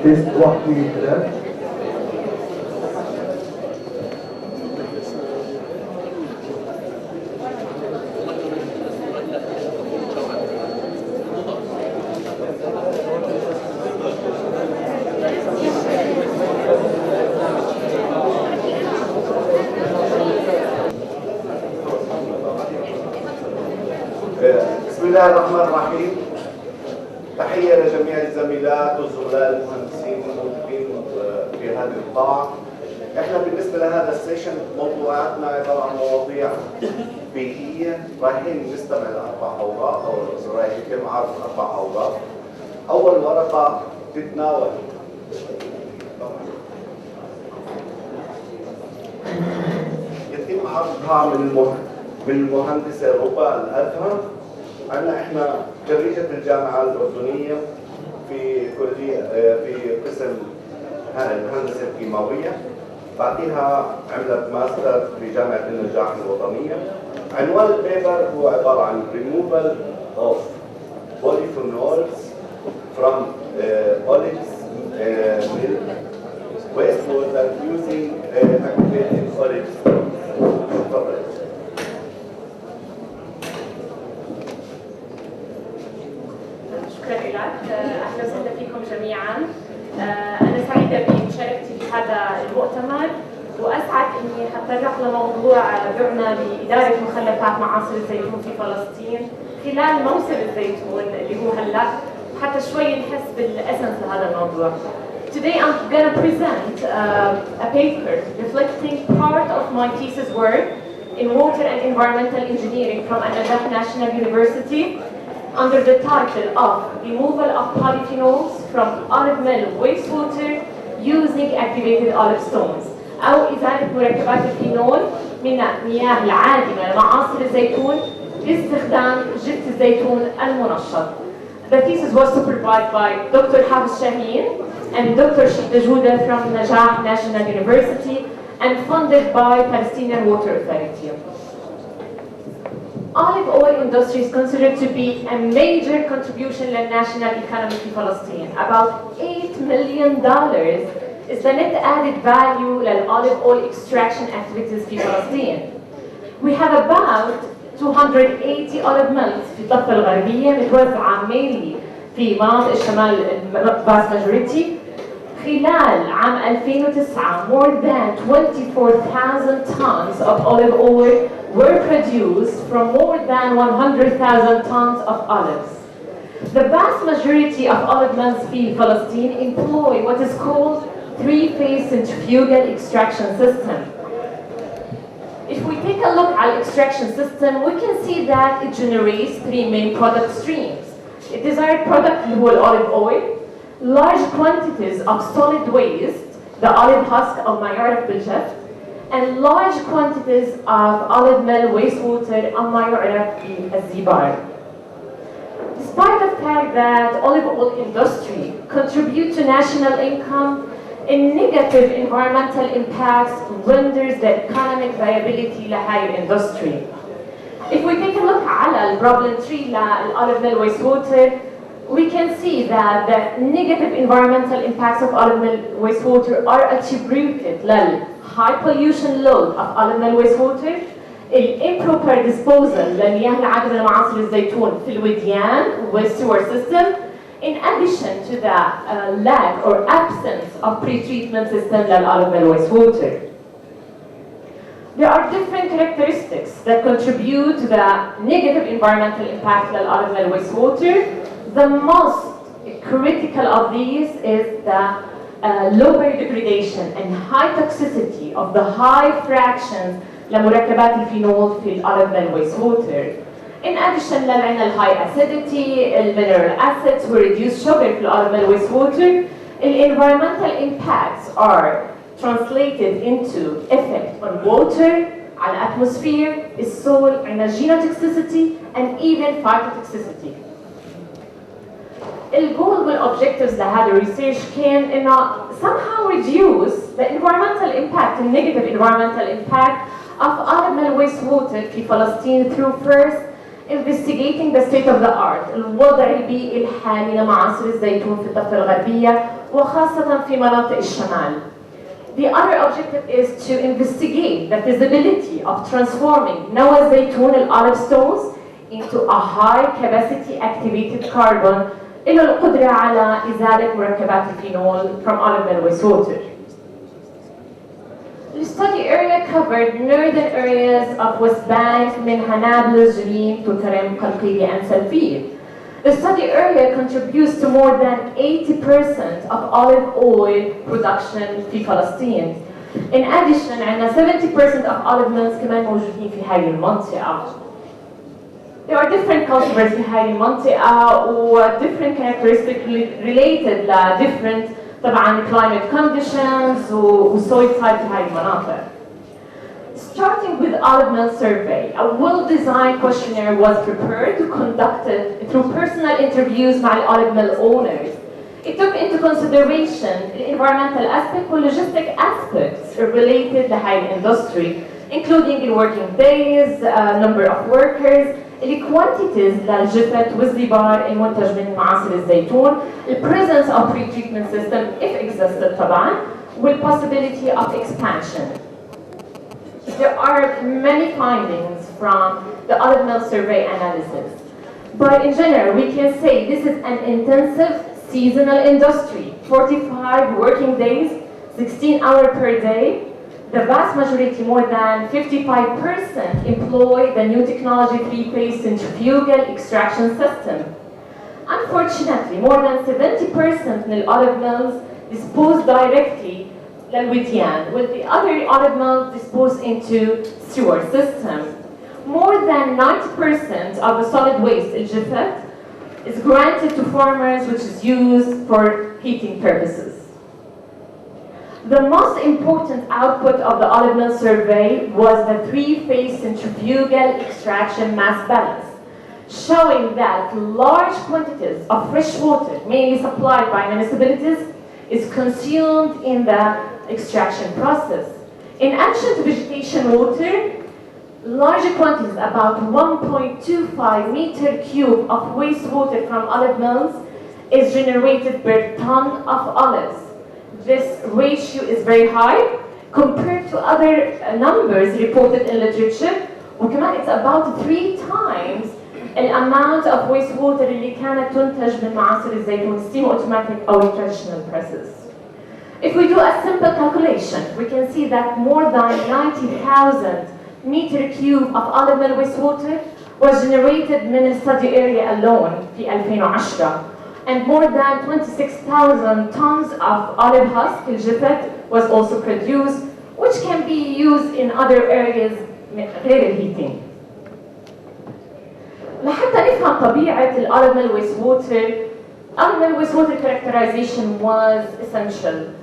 تيست 1 2 3. بسم الله الرحمن الرحيم. تحية لجميع الزميلات والزملاء المهندسين الموجودين في هذه القاعة. احنا بالنسبة لهذا السيشن موضوعاتنا عبارة عن مواضيع بيئية، رايحين نستمع لأربع أوراق أو رايح يتم عرض 4 أوراق. أول ورقة تتناول يتم عرضها من المهندسة ربا الأدهم. عندنا احنا خريجة الجامعة الأردنية في كلية في قسم الهندسة الكيماوية، بعدها عملت ماستر في جامعة النجاح الوطنية. عنوان البيبر هو عبارة عن removal of polyphenols from olives milk wastewater using activated olive stones. شكرا لك. اهلا وسهلا فيكم جميعا. انا سعيده بمشاركتي في هذا المؤتمر، واسعد اني حتطرق لموضوع بعنى باداره مخلفات معاصر الزيتون في فلسطين خلال موسم الزيتون اللي هو هلا، حتى شوي نحس بالاسنس لهذا الموضوع. Today I'm going to present a paper reflecting part of my thesis work in water and environmental engineering from Al-Najah National University, under the title of Removal of Polyphenols from Olive Mill Wastewater Using Activated Olive Stones، أو إزالة مركبات الفينول من المياه العادمة لمعاصر الزيتون باستخدام زيت الزيتون المنشط. The thesis was supervised by Dr. Hafiz Shaheen and Dr. Shida Jouda from Najah National University and funded by Palestinian Water Authority. Olive oil industry is considered to be a major contribution to the national economy in Palestine. About $8 million is the net added value to olive oil extraction activities in Palestine. We have about 280 olive mills في الضفة الغربية متوزعة mainly في مناطق الشمال vast majority. خلال عام 2009 more than 24,000 tons of olive oil were produced from more than 100,000 tons of olives. The vast majority of olive mills in Palestine employ what is called three-phase centrifugal extraction system. If we take a look at the extraction system, we can see that it generates 3 main product streams. The desired product is olive oil, large quantities of solid waste, the olive husk of ما يعرف بالجف, and large quantities of olive mill wastewater أو ما يعرف بالزبار. Despite the fact that olive oil industry contribute to national income, a negative environmental impacts renders the economic viability لهاي industry. If we take a look على problem 3 للolive mill wastewater, we can see that the negative environmental impacts of olive mill wastewater are attributed to high pollution load of olive mill wastewater, improper disposal للمياه العادمة لمعاصر الزيتون في الوديان والsewer system, in addition to the lack or absence of pre-treatment system للolive mill wastewater. There are different characteristics that contribute to the negative environmental impact للolive mill wastewater. The most critical of these is the lower degradation and high toxicity of the high fractions لمركبات الفينول في الolive mill wastewater. In addition للعنا high acidity, mineral acids who reduce sugar في الolive mill wastewater, the environmental impacts are translated into effect on water, على atmosphere, soil, genotoxicity, and even phytotoxicity. الجول والobjectives لهذا الريسيرش كان انه somehow reduce the environmental impact, the negative environmental impact of olive mill wastewater في فلسطين through first investigating the state of the art، الوضع البيئي الحالي لمعاصر الزيتون في الضفة الغربية وخاصة في مناطق الشمال. The other objective is to investigate the feasibility of transforming نوى الزيتون olive stones into a high capacity activated carbon له القدرة على إزالة مركبات الفينول from olive mill wastewater. The study area covered northern areas of West Bank منها نابلس، جليم، تلكرم، قلقيلية and سلفية. The study area contributes to more than 80% of olive oil production في فلسطين. In addition, عندنا 70% of olive mills كمان موجودين في هذه المنطقة. There are different cultivars في هذه المنطقة و different characteristics related ل different طبعاً climate conditions و soil type في هذه المناطق. Starting with olive mill survey, a well-designed questionnaire was prepared to conduct it through personal interviews مع olive mill owners. It took into consideration the environmental aspect and logistic aspects related to the industry, including the working days, number of workers, the quantities للجفت والزبار المنتج من معاصر الزيتون, the presence of pre-treatment system if existed طبعاً, with possibility of expansion. There are many findings from the olive mill survey analysis. But in general, we can say this is an intensive seasonal industry, 45 working days, 16 hours per day. The vast majority, more than 55%, employ the new technology three-phase centrifugal extraction system. Unfortunately, more than 70% of the olive mills dispose directly للوديان, with the other olive mills disposed into sewer system. More than 90% of the solid waste, الجفت, is granted to farmers, which is used for heating purposes. The most important output of the olive mill survey was the three-phase centrifugal extraction mass balance, showing that large quantities of fresh water, mainly supplied by municipalities, is consumed in the extraction process. In addition to vegetation water, large quantities, about 1.25 meter cube of wastewater from olive mills is generated per ton of olives. This ratio is very high compared to other numbers reported in literature, وكمان it's about 3 times the amount of wastewater اللي كانت تنتج من معاصر الزيتون steam automatic أو traditional presses. If we do a simple calculation, we can see that more than 90,000 meter cube of olive mill wastewater was generated من the study area alone في 2010, and more than 26,000 tons of olive husk الجفت was also produced, which can be used in other areas غير الهيتينج. لحتى نفهم طبيعة olive mill wastewater, olive mill wastewater characterization was essential.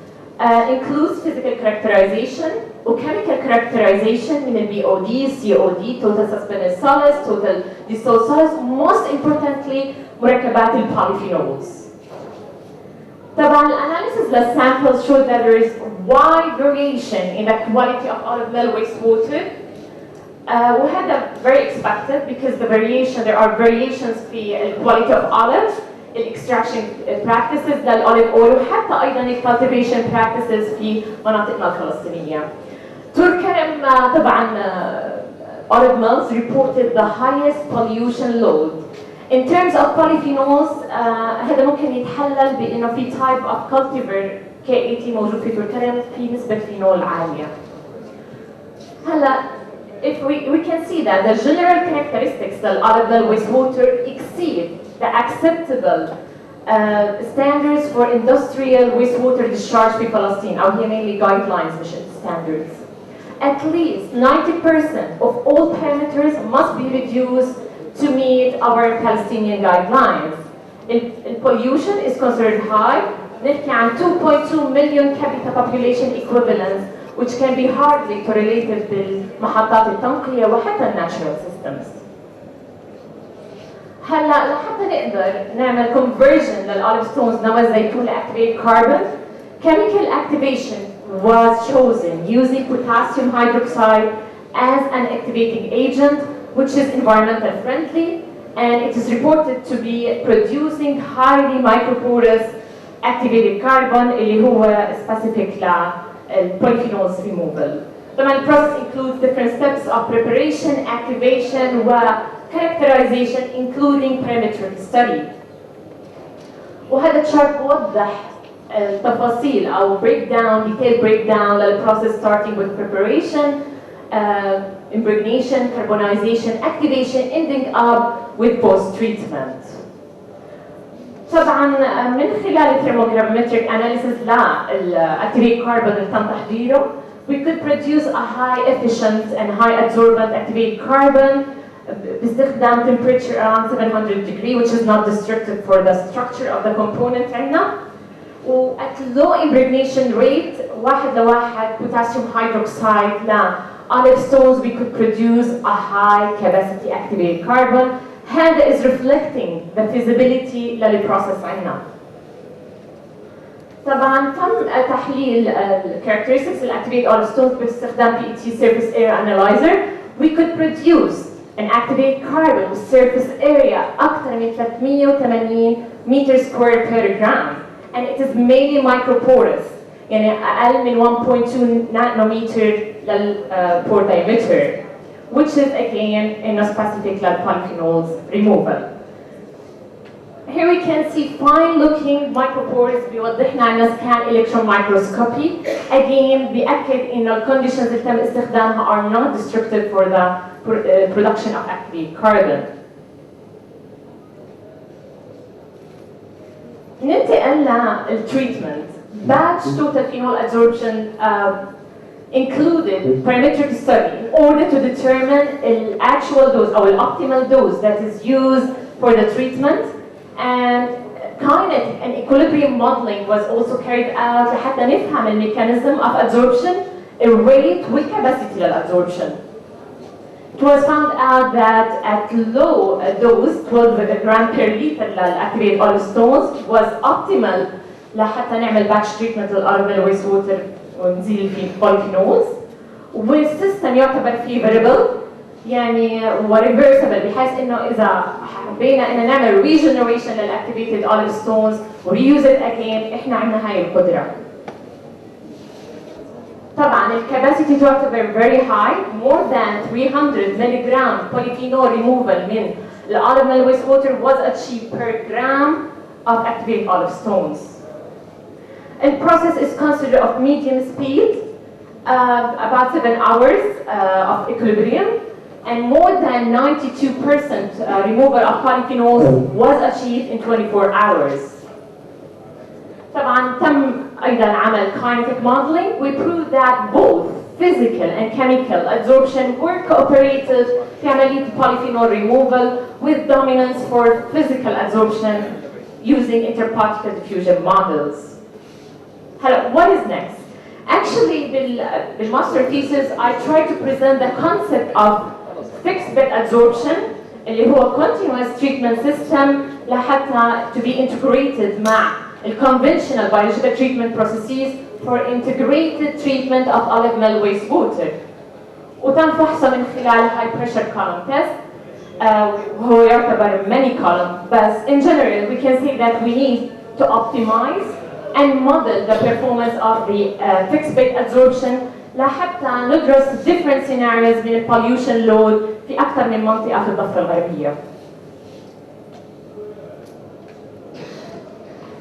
Includes physical characterization or chemical characterization من ال BOD, COD, total suspended solids, total dissolved solids, most importantly مركبات ال polyphenols. طبعا analysis of samples showed that there is wide variation in the quality of olive mill wastewater. We had that very expected because there are variations في the quality of olive, extraction practices للolive oil وحتى أيضا cultivation practices في مناطقنا الفلسطينية. تلكرم طبعا olive mills reported the highest pollution load. In terms of polyphenols, هذا ممكن يتحلل بأنه في type of cultivar K80 موجود في تلكرم في نسبة فينول عالية. هلا if we can see that the general characteristics of olive mill wastewater exceed the acceptable standards for industrial wastewater discharge في فلسطين, أو هي mainly guidelines مش standards. At least 90% of all parameters must be reduced to meet our Palestinian guidelines. Pollution is considered high. نحكي عن 2.2 million capita population equivalents, which can be hardly correlated بالمحطات التنقية وحتى natural systems. هلا لحتى نقدر نعمل conversion للolive stones نوى الزيتون لactivate carbon, chemical activation was chosen using potassium hydroxide as an activating agent, which is environmental friendly, and it is reported to be producing highly microporous activated carbon اللي هو specific للpolyphenols removal. طبعا the process includes different steps of preparation, activation و characterization including parametric study. وهذا الشارت بوضح التفاصيل أو detailed breakdown للprocess starting with preparation, impregnation, carbonization, activation, ending up with post-treatment. طبعا من خلال thermogrammetric analysis للactivated carbon اللي تم تحضيره, we could produce a high efficient and high absorbent activated carbon باستخدام temperature around 700 degrees, which is not destructive for the structure of the component عندنا. و at low impregnation rate 1:1 potassium hydroxide olive stones, we could produce a high capacity activated carbon. هذا is reflecting the feasibility للprocess عندنا. طبعا تم تحليل characteristics activated olive stones باستخدام PET surface area analyzer. We could produce an activated carbon with surface area أكثر من 380 meter square per gram, and it is mainly microporous, يعني أقل من 1.2 nanometer per diameter, which is again specific polyphenols removal. Here we can see fine-looking micropores بيوضحنا عنا scan electron microscopy. Again, بيأكد إن ال conditions اللي تم استخدامها are not destructive for the production of activated carbon. ننتقل للtreatment. Batch total phenol absorption included parametric study in order to determine the actual dose or the optimal dose that is used for the treatment, and kinetic and equilibrium modeling was also carried out لحتى نفهم the mechanism of absorption, a rate والcapacity للabsorption. It was found out that at low dose 12 gram per liter للactivated olive stones was optimal لحتى نعمل batch treatment للolive waste water ونزيل فيه polyphenols. والسيستم يعتبر فيه variable يعني reversible, بحيث انه اذا حبينا ان نعمل regeneration للactivated olive stones و reuse it again احنا عندنا هاي القدره. طبعا الكاباسيتي تعتبر very high, more than 300 milligram polyphenol removal من olive waste water was achieved per gram of activated olive stones. The process is considered of medium speed, about 7 hours of equilibrium, and more than 92% removal of polyphenols was achieved in 24 hours. طبعا تم أيضا عمل kinetic modeling. We proved that both physical and chemical absorption were cooperated في عملية polyphenol removal with dominance for physical absorption using interparticle diffusion models. What is next? Actually, the master thesis, I tried to present the concept of fixed bed absorption, اللي هو continuous treatment system لحتى to be integrated مع conventional biological treatment processes for integrated treatment of olive mill waste water. وتم فحصه من خلال high pressure column test. وهو يعتبر many column, but in general we can say that we need to optimize and model the performance of the fixed bed absorption لحتى ندرس different scenarios من pollution load في أكثر من منطقة في الضفة الغربية.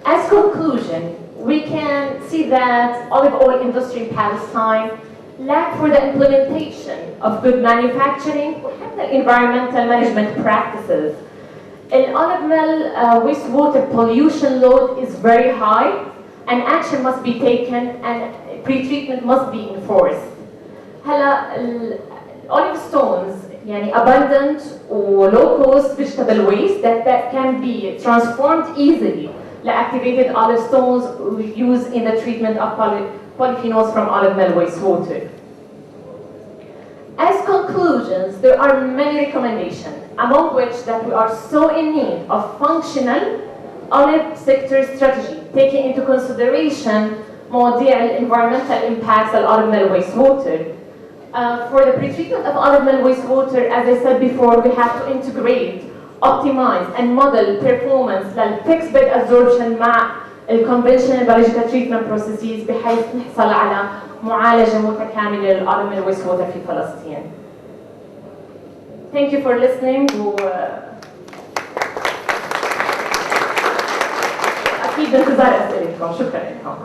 As conclusion, we can see that olive oil industry in Palestine lack for the implementation of good manufacturing وحتى environmental management practices. The olive mill wastewater pollution load is very high, and action must be taken and pre-treatment must be enforced. هلا olive stones يعني abundant or low cost vegetable waste that can be transformed easily activated olive stones used in the treatment of polyphenols from olive mill wastewater. As conclusions, there are many recommendations, among which that we are so in need of functional olive sector strategy, taking into consideration مواضيع environmental impacts of olive mill wastewater. For the pretreatment of olive mill wastewater, as I said before, we have to integrate, optimize, and model performance like fixed bed absorption مع الconventional biological treatment processes بحيث نحصل على معالجة متكاملة للأرض والwaste water في فلسطين. Thank you for listening. أكيد بانتظار أسئلتكم. شكرا لكم.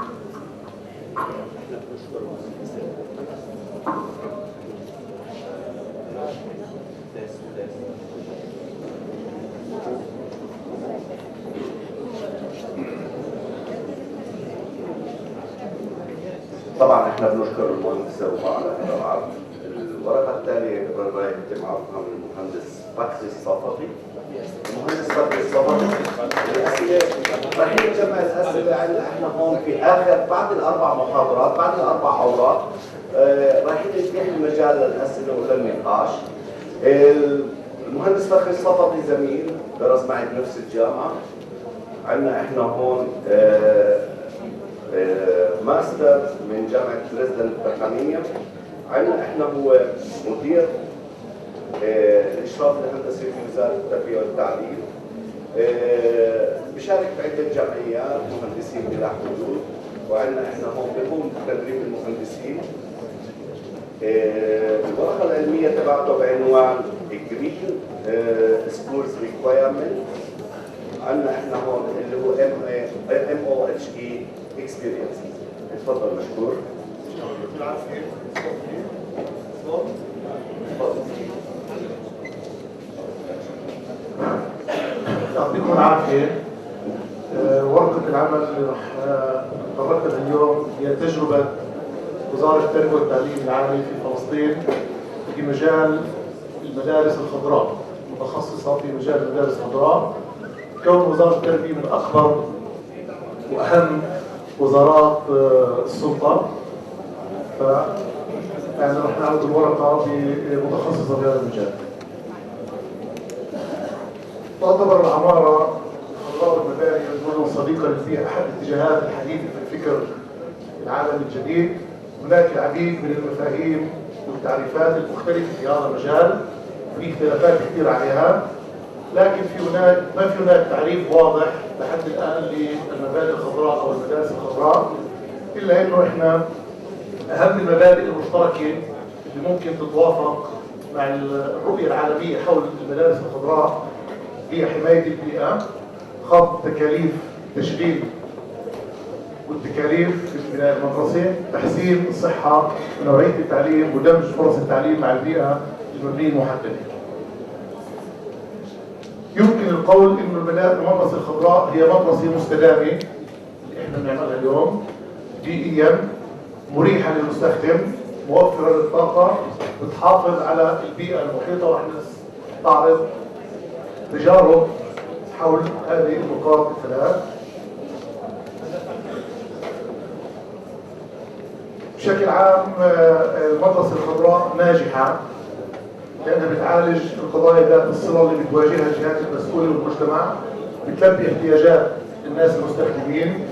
طبعا احنا بنشكر المهندسة على هذا العرض. الورقة التالية راح يتم عرضها من المهندس فخري الصدفي. المهندس فخري الصدفي الأسئلة راح يجمع الأسئلة عندنا احنا هون في آخر بعد الأربع محاضرات بعد الأربع أوراق راح يتيح المجال للأسئلة وللنقاش. المهندس فخري الصدفي زميل درس معي بنفس الجامعة. عندنا احنا هون ماستر من جامعة دresden التقنية. عندنا احنا هو مدير الإشراف الهندسي في وزارة التربية والتعليم. بشارك في عدة جمعيات مهندسين بلا حدود. وعندنا احنا هون بقوم بتدريب المهندسين. الورقة العلمية تبعته بعنوان Green Schools Requirement. عندنا احنا هون اللي هو MOHE Experience. اتفضل مشكور. يعطيكم العافية. ورقة العمل اللي رح نتطرق لها اليوم هي تجربة وزارة التربية والتعليم العالي في فلسطين في مجال المدارس الخضراء، متخصصة في مجال المدارس الخضراء. كون وزارة التربية من أكبر وأهم وزارات السلطة، يعني رح نعرض الورقة متخصصة في هذا المجال. تعتبر العمارة الخضراء والمباني المدن صديقة للبيئة أحد الاتجاهات الحديثة في الفكر العالمي الجديد. هناك العديد من المفاهيم والتعريفات المختلفة في هذا المجال، في اختلافات كثير عليها، لكن ما في هناك تعريف واضح لحد الآن للمباني الخضراء أو المدارس الخضراء، إلا إنه إحنا أهم المبادئ المشتركة اللي ممكن تتوافق مع الرؤية العالمية حول المدارس الخضراء هي حماية البيئة، خفض تكاليف التشغيل والتكاليف في البناء المدرسي، تحسين الصحة ونوعية التعليم ودمج فرص التعليم مع البيئة المبنية المحددة. يمكن القول إنه المدرسة الخضراء هي مدرسة مستدامة اللي احنا بنعملها اليوم، بيئيا مريحة للمستخدم، موفرة للطاقة، بتحافظ على البيئة المحيطة. ورح نستعرض تجارب حول هذه النقاط الثلاث. بشكل عام المدرسة الخضراء ناجحة لأنها بتعالج القضايا ذات الصلة اللي بتواجهها الجهات المسؤولة والمجتمع، بتلبي احتياجات الناس المستخدمين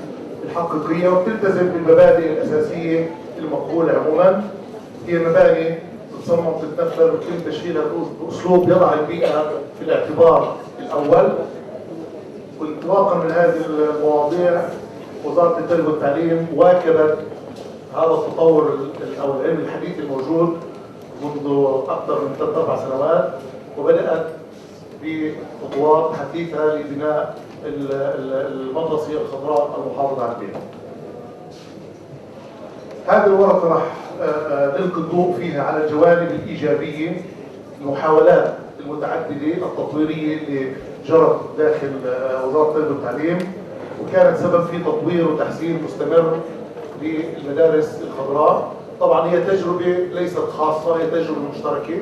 الحقيقية، وبتلتزم بالمبادئ الأساسية المقبولة عموما. هي مباني تتصمم تتنفذ ويتم تشغيلها بأسلوب يضع البيئة في الاعتبار الأول. وانطلاقا من هذه المواضيع وزارة التربية والتعليم واكبت هذا التطور أو العلم الحديث الموجود منذ أكثر من 3-4 سنوات، وبدأت بخطوات حثيثة لبناء المدرسة الخضراء المحافظة على البيئة. هذه الورقة راح نلقي الضوء فيها على الجوانب الإيجابية، المحاولات المتعددة التطويرية اللي جرت داخل وزارة التربية والتعليم، وكانت سبب في تطوير وتحسين مستمر للمدارس الخضراء. طبعا هي تجربة ليست خاصة، هي تجربة مشتركة